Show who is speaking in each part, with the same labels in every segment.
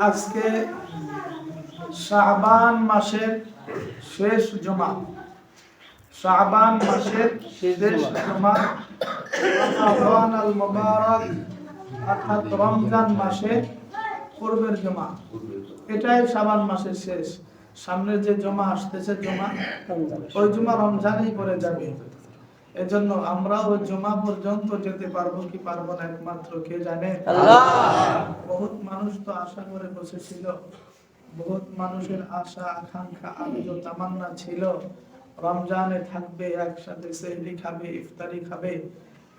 Speaker 1: আজকে শাবান মাসের শেষ জুমা, শাবান মাসের শেষ জুমা, রমাদান আল মুবারক অর্থাৎ রমজান মাসে পূর্বের জুমা। এটাই শাবান মাসের শেষ। সামনে যে জুমা আসতেছে জুমা, ওই জুমা রমজানেই পড়ে যাবে। এজন্য আমরা ওই জুমা পর্যন্ত যেতে পারবো কি পারবো না একমাত্র কে জানে, আল্লাহ। বহুত মানুষ তো আশা করে বসেছিল, বহুত মানুষের আশা আকাঙ্ক্ষা আরজু তামান্না ছিল রমজানে থাকবে, একসাথে সেহরি খাবে, ইফতারি খাবে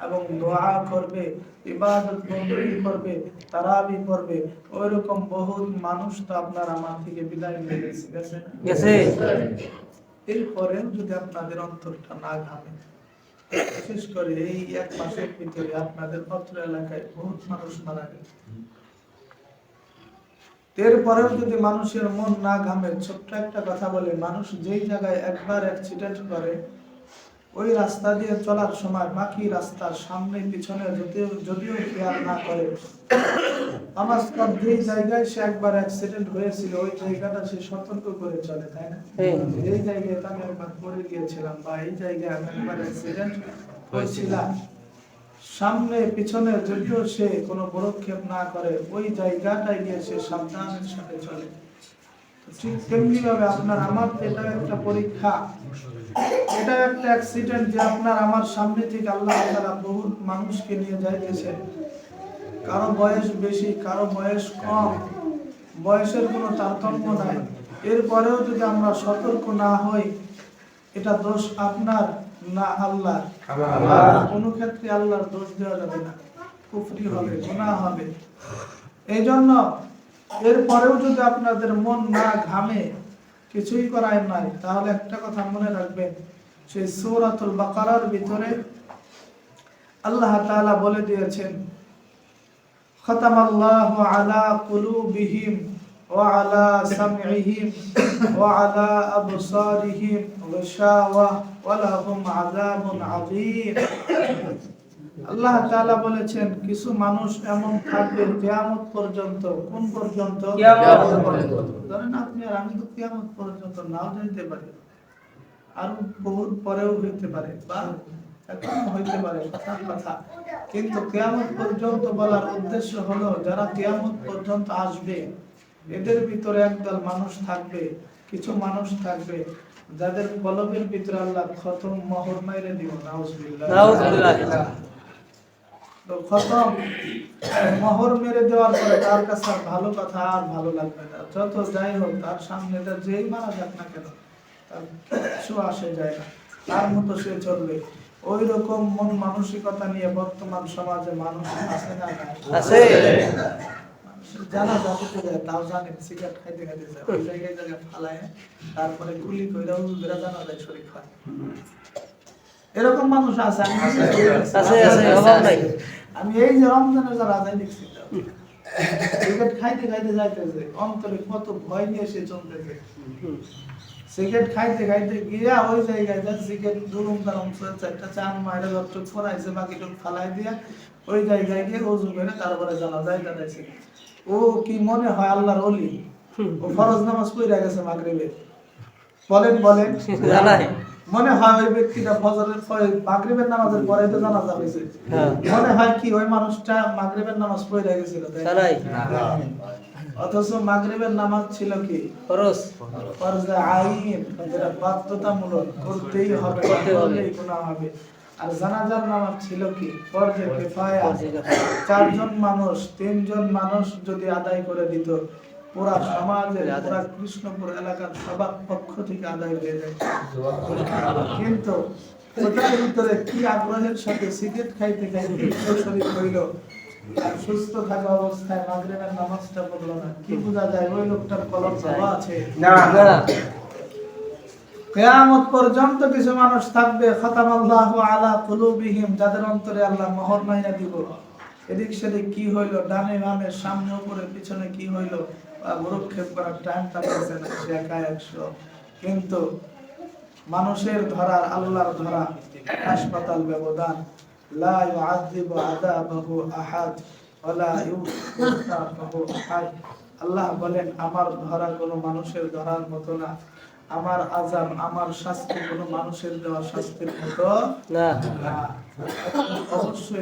Speaker 1: এবং দোয়া করবে, ইবাদত বন্দী করবে, তারাবি করবে। ওইরকম বহুত মানুষ তো আপনার আমার থেকে বিদায় নিয়ে গেছে। এরপরেও যদি আপনাদের অন্তরটা না ঘামে, বিশেষ করে এই এক মাসের ভিতরে আপনাদের অত্র এলাকায় বহুত মানুষ মারা গেছে, এরপরেও যদি মানুষের মন না ঘামে, ছোট্ট একটা কথা বলে, মানুষ যেই জায়গায় একবার অ্যাক্সিডেন্ট করে ওই রাস্তা দিয়ে চলার সময় বাকি রাস্তার সামনে পিছনে যদিও খেয়াল না করে, আমার যেই জায়গায় সে একবার অ্যাক্সিডেন্ট হয়েছিল ওই জায়গাটা সে সতর্ক করে চলে, তাই না? এই জায়গায় আমি একবার পড়ে গিয়েছিলাম বা এই জায়গায় আমি একবার অ্যাক্সিডেন্ট হয়েছিলাম, সামনে পিছনে যদিও সে কোনো পদক্ষেপ না করে ওই জায়গাটায় গিয়ে সে সাবধানের সাথে চলে। ঠিক তেমনি ভাবে আপনার আমার এটা একটা পরীক্ষা, এটা একটা অ্যাক্সিডেন্ট যে আপনার আমার সামনে থেকে আল্লাহ তাআলা বহু মানুষকে নিয়ে যাইতেছে। কারো বয়স বেশি, কারো বয়স কম, বয়সের কোনো তারতম্য নাই। এরপরেও যদি আমরা সতর্ক না হই, এটা দোষ আপনার না আল্লাহ। কোনো ক্ষেত্রে আল্লাহর দোষ দেওয়া যাবে না, কুফরি হবে, গুনাহ হবে। এই জন্য এরপরেও যদি আপনাদের মন না ঘামে, কিছুই করার নাই, তাহলে একটা কথা মনে রাখবেন, সেই সূরাতুল বাকারার ভিতরে আল্লাহ তাআলা বলে দিয়েছেন, খাতামাল্লাহু আলা কুলুবিহিম ওয়া আলা সামইহিম ওয়া আলা আবসারিহিম গিশাওয়া ওয়া লাহুম আযাবুন আযীম। আল্লাহ তাআলা বলেছেন কিছু মানুষ এমন থাকবে কিয়ামত পর্যন্ত। কোন পর্যন্ত? কিয়ামত পর্যন্ত। ধরেন আপনি আর আমি তো কিয়ামত পর্যন্ত নাও যেতে পারি, আর বহুত পরেও হইতে পারে বা এখন হইতে পারে, কথা। কিন্তু কিয়ামত পর্যন্ত বলার উদ্দেশ্য হলো যারা কিয়ামত পর্যন্ত আসবে এদের ভিতরে একদল মানুষ থাকবে, কিছু মানুষ থাকবে যাদের কলবের ভিতরে আল্লাহ খতম মোহর মাইরে দিব। নাউজুবিল্লাহ। তো খতম মোহর মেরে দেওয়ার পরে তার কাছে ভালো কথা আর ভালো লাগবে না, যত যাই হোক তার সামনে যেই মারা যাক না কেন তার কিছু আসে যায় না, তার মতো সে চলবে। ওই রকম মন মানসিকতা নিয়ে বর্তমান সমাজে মানুষ আছে না? আছে। জানা যাতে যায় তাও জানে, সিগারেট খাইতে খাইতে যায় ওই জায়গায় ফালায়, তারপরে গুলি কইরা উজরা জানা যায় শরীর খায়। এরকম মানুষ আছে, আমি এই যে রমজানের যারা আদায় দেখছি, সিগারেট খাইতে খাইতে যাইতেছে, অন্তরে কত ভয় নিয়ে সে চলতেছে। সিগারেট খাইতে খাইতে গিয়া ওই জায়গায় যা সিগারেট দুরুম দারুম একটা চান মাইরা যতটুক ফরাইছে বাকিটুক ফালাই দিয়া ওই জায়গায় গিয়ে ওযু করে তারপরে জানাজায় দাঁড়াইছে। ও কি মনে হয় আল্লাহর ওলি? ও ফরজ নামাজ পড়ে গেছে মাগরিবে, বলেন জানাই মনে হয় ওই ব্যক্তিটা ফজরের পরে মাগরিবের নামাজের পরে তো জানাজা হয়েছে, মনে হয় কি ওই মানুষটা মাগরিবের নামাজ পড়ে গেছিল, তাই না? অথচ মাগরিবের নামাজ ছিল কি ফরজ, ফরজে আইন, যেটা বাধ্যতামূলক, করতেই হবে, করলেই গুনাহ হবে। আর জানাজার নামাজ ছিল কি ফরজে কিফায়া, 4 জন মানুষ 3 জন মানুষ যদি আদায় করে দিত পুরা সমাজের, পুরা কৃষ্ণপুর এলাকার সবার পক্ষ থেকে আদায় হয়ে যায়। কিন্তু ওটার ভিতরে কি আগ্রহের সাথে সিগারেট খাইতে খাইতে শরীর হইল আর সুস্থ থাকা অবস্থায় মাগরিবের নামাজটা পড়লো না, কি বোঝা যায় ওই লোকটার কলম ভালো আছে? না। কিয়ামত পর্যন্ত কিছু মানুষ থাকবে খাতামাল্লাহু আলা কুলুবিহিম, যাদের অন্তরে আল্লাহ মোহর মাইরা দিব। এদিক সেদিক কি হইলো, ডানে বামে সামনে উপরে পিছনে কি হইলো ভ্রুক্ষেপ করার টাইম পাচ্ছে না, সে একা 100। কিন্তু মানুষের ধরার আল্লাহর ধরা হাসপাতাল ব্যবধান, লা ইউআযিবু আযাবাহু আহাদ ওয়া লা ইউসাফাহু আহাদ। আল্লাহ বলেন আমার ধরা কোনো মানুষের ধরার মতো না, আমার আযাব আমার শাস্তি কোনো মানুষের দেওয়া শাস্তির মতো না। অবশ্যই